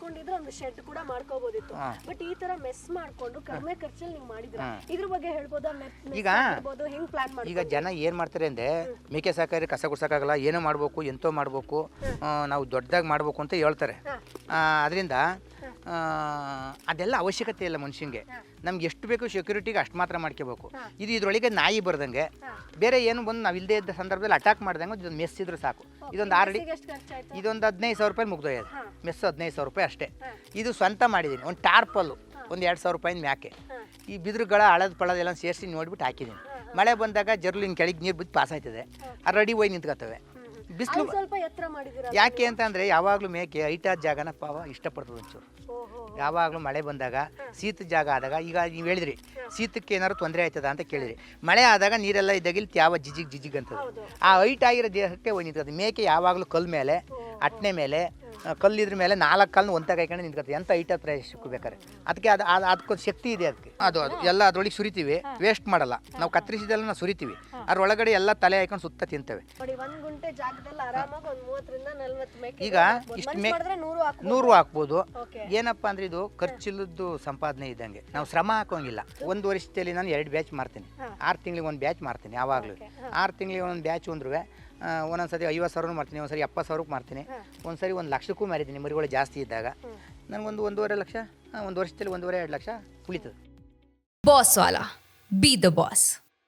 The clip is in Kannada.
ಮಾಡ್ಕೊಂಡಿದ್ರೆ ಒಂದು ಶೆಡ್ ಕೂಡ ಮಾಡ್ಕೋಬಹುದಿತ್ತು. ಬಟ್ ಈ ತರ ಮೆಸ್ ಮಾಡ್ಕೊಂಡು ಕಡಿಮೆ ಖರ್ಚಲ್ಲಿ ನೀವು ಮಾಡಿದ್ರ, ಇದ್ರ ಬಗ್ಗೆ ಹೇಳ್ಬೋದಾ? ಈಗ ಹೆಂಗ್ ಪ್ಲಾನ್ ಮಾಡಿ? ಈಗ ಜನ ಏನು ಮಾಡ್ತಾರೆ ಅಂದರೆ ಮೇಕೆ ಸಾಕಾದ್ರೆ ಕಸ ಗುಡ್ಸೋಕ್ಕಾಗಲ್ಲ, ಏನೋ ಮಾಡಬೇಕು ಎಂತೋ ಮಾಡಬೇಕು, ನಾವು ದೊಡ್ಡದಾಗಿ ಮಾಡಬೇಕು ಅಂತ ಹೇಳ್ತಾರೆ. ಅದರಿಂದ ಅದೆಲ್ಲ ಅವಶ್ಯಕತೆ ಇಲ್ಲ ಮನುಷ್ಯಂಗೆ. ನಮ್ಗೆ ಎಷ್ಟು ಬೇಕು ಸೆಕ್ಯೂರಿಟಿಗೆ ಅಷ್ಟು ಮಾತ್ರ ಮಾಡ್ಕೋಬೇಕು. ಇದ್ರೊಳಗೆ ನಾಯಿ ಬರ್ದಂಗೆ ಬೇರೆ ಏನು ಬಂದು ನಾವು ಇಲ್ಲದೇ ಇದ್ದ ಸಂದರ್ಭದಲ್ಲಿ ಅಟ್ಯಾಕ್ ಮಾಡ್ದಂಗೆ ಇದೊಂದು ಮೆಸ್ ಇದ್ರೂ ಸಾಕು. ಇದೊಂದು ಆರ್ಡಿ ಇದೊಂದು 15,000 ರೂಪಾಯಿ ಮುಗ್ದೋಯ್ಯದು. ಮೆಸ್ 15,000 ರೂಪಾಯಿ ಅಷ್ಟೇ. ಇದು ಸ್ವಂತ ಮಾಡಿದ್ದೀನಿ. ಒಂದು ಟಾರ್ಪಲ್ಲು ಒಂದು 2,000 ರೂಪಾಯಿಂದ ಮ್ಯಾಕೆ ಈ ಬಿದಿರುಗಳ ಹಳದ್ ಪಳದೆಲ್ಲ ಸೇರಿಸಿ ನೋಡ್ಬಿಟ್ಟು ಹಾಕಿದ್ದೀನಿ. ಮಳೆ ಬಂದಾಗ ಜರ್ಲಿನ ಕೆಳಗೆ ನೀರು ಬಿದ್ದು ಪಾಸ್ ಆಯ್ತದೆ, ಆ ರೆಡಿ ಹೋಗಿ ನಿಂತ್ಕೊತವೆ. ಬಿಸಿಲು ಸ್ವಲ್ಪ ಎತ್ತರ ಮಾಡಿದಿರ ಯಾಕೆ ಅಂತಂದರೆ ಯಾವಾಗಲೂ ಮೇಕೆ ಹೈಟಾದ ಜಾಗನ ಪಾವ ಇಷ್ಟಪಡ್ತದೆ ಒಂಚೂರು. ಯಾವಾಗಲೂ ಮಳೆ ಬಂದಾಗ ಶೀತ ಜಾಗ ಆದಾಗ, ಈಗ ನೀವು ಹೇಳಿದ್ರಿ ಶೀತಕ್ಕೆ ಏನಾದ್ರು ತೊಂದರೆ ಆಯ್ತದ ಅಂತ ಕೇಳಿದ್ರಿ, ಮಳೆ ಆದಾಗ ನೀರೆಲ್ಲ ಇದ್ದಾಗ ಇಲ್ಲಿ ತ್ಯಾವ ಜಿಜಿಗ್ ಅಂತದೆ. ಆ ಹೈಟ್ ಆಗಿರೋ ದೇಹಕ್ಕೆ ಹೋಗಿ ನಿಂತ್ಕೊತದೆ. ಮೇಕೆ ಯಾವಾಗಲೂ ಕಲ್ಲು ಮೇಲೆ, ಅಟ್ನೆ ಮೇಲೆ, ಕಲ್ಲಿದ್ರ ಮೇಲೆ 4 ಕಾಲನ್ನು ಒಂತಾಗ ಹಾಕೊಂಡು ನಿಂತ್ಕೊತದೆ. ಎಂಥ ಹೈಟಾದ ಪ್ರದೇಶಕ್ಕೂ ಬೇಕಾರೆ ಅದಕ್ಕೆ ಅದಕ್ಕೊಂದು ಶಕ್ತಿ ಇದೆ. ಅದಕ್ಕೆ ಅದು ಎಲ್ಲ ಅದ್ರೊಳಗೆ ಸುರಿತೀವಿ, ವೇಸ್ಟ್ ಮಾಡಲ್ಲ. ನಾವು ಕತ್ತರಿಸಿದೆಲ್ಲ ನಾವು ಸುರಿತೀವಿ, ಅದ್ರೊಳಗಡೆ ಎಲ್ಲ ತಲೆ ಹಾಕೊಂಡು ಸುತ್ತ ತಿಂತೇವೆ. ಈಗ ಇಷ್ಟು 100 ಹಾಕ್ಬೋದು. ಏನಪ್ಪ ಅಂದ್ರೆ ಇದು ಖರ್ಚಿಲ್ಲದ್ದು ಸಂಪಾದನೆ ಇದ್ದಂಗೆ. ನಾವು ಶ್ರಮ ಹಾಕೋಂಗಿಲ್ಲ. 1 ವರ್ಷದಲ್ಲಿ ನಾನು 2 ಬ್ಯಾಚ್ ಮಾಡ್ತೀನಿ, 6 ತಿಂಗಳಿಗೆ 1 ಬ್ಯಾಚ್ ಮಾಡ್ತೀನಿ. ಯಾವಾಗಲೂ 6 ತಿಂಗಳಿಗೆ 1 ಬ್ಯಾಚ್ ಅಂದ್ರೂ ಒಂದೊಂದ್ಸರಿ 50,000 ಮಾಡ್ತೀನಿ, ಒಂದ್ಸರಿ 70,000 ಮಾಡ್ತೀನಿ, ಒಂದ್ಸರಿ 1 ಲಕ್ಷಕ್ಕೂ ಮಾರಿದ್ದೀನಿ. ಮರಿಗಳು ಜಾಸ್ತಿ ಇದ್ದಾಗ ನನಗೊಂದು 1.5 ಲಕ್ಷ, 1 ವರ್ಷದಲ್ಲಿ 1.5-2 ಲಕ್ಷ ಉಳಿತದೆ. Boss Vala, B the boss.